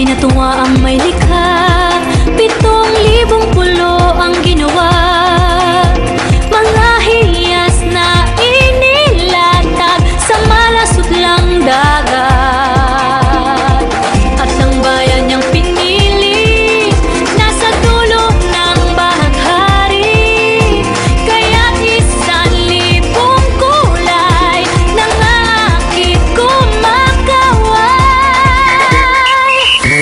Tunay na tuwa ang may likha, 7,000 pulo ang ginawa. Mga hiyas na inilatag sa malasutlang dagat. At ang bayan niyang pinili nasa dulo ng bahaghari. Kaya't 1,000 kulay nangangakit kumakaway.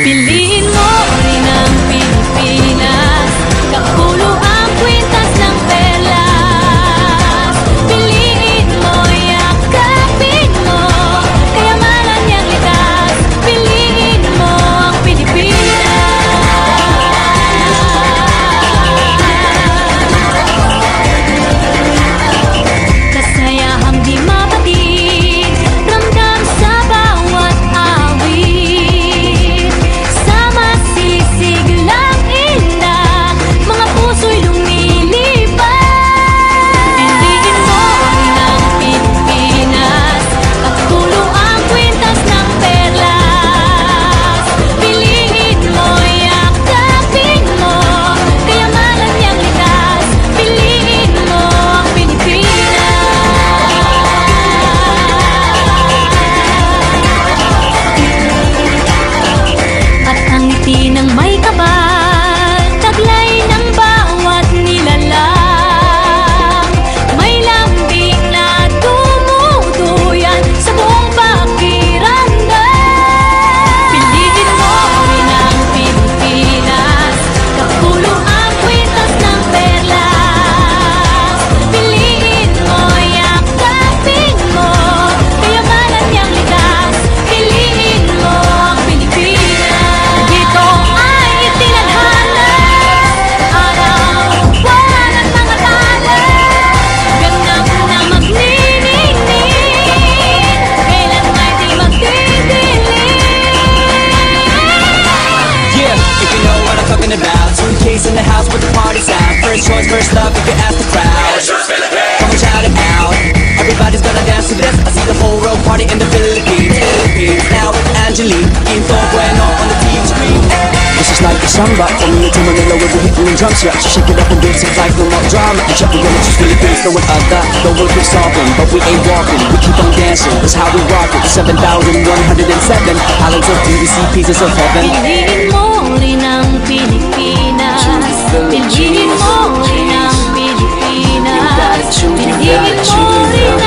Piliin mo rin ang Pilipinas, kapulo ang kwintas ng perlas. Piliin mo, yakapin mo, kayamanan niyang likas. Piliin mo ang Pilipinas. Kasayahang di mapatid, ramdam sa bawat awit. Sa masisiglang indah, mga puso'y lumilipad. Piliin mo rin ang Pilipinas, kapulo ang kwintas ng perlas. Piliin mo, yakapin mo, kayamanan niyang likas. Piliin mo ang Pilipinas. At ang ngiti ng may kapal, taglay ng bawat nilalang. May lambing na tumutuyan sa buong pakiramdam. Piliin mo rin ang Pilipinas, kapulo ang kwintas ng perlas. Piliin mo, yakapin mo, kayamanan niyang likas. Piliin mo ang Pilipinas. Dito ay itinadhana, araw-buwan at mga tala. Ganap na magniningning, kailan ay di magdidilim. Yeah, if you know what I'm talking about. Suitcase in the house with the party sound. First choice, first love, if you ask the crowd. Come and shout it out. Everybody's gonna dance to this. I see the whole world party in the Philippines. Now with Angelique, Quinto Bueno on the TV screen. This is like a samba, coming into Manila with the hitting and drums. Yeah, shake it up and dance it like no more drama. And check the gonna choose Philippines, no one other. The world keeps stopping, but we ain't walking. We keep on dancing, that's how we rock it. 7,107 islands of BBC, pieces of heaven. Piliin mo rin ang Pilipinas. Piliin mo rin ang Pilipinas. Piliin mo rin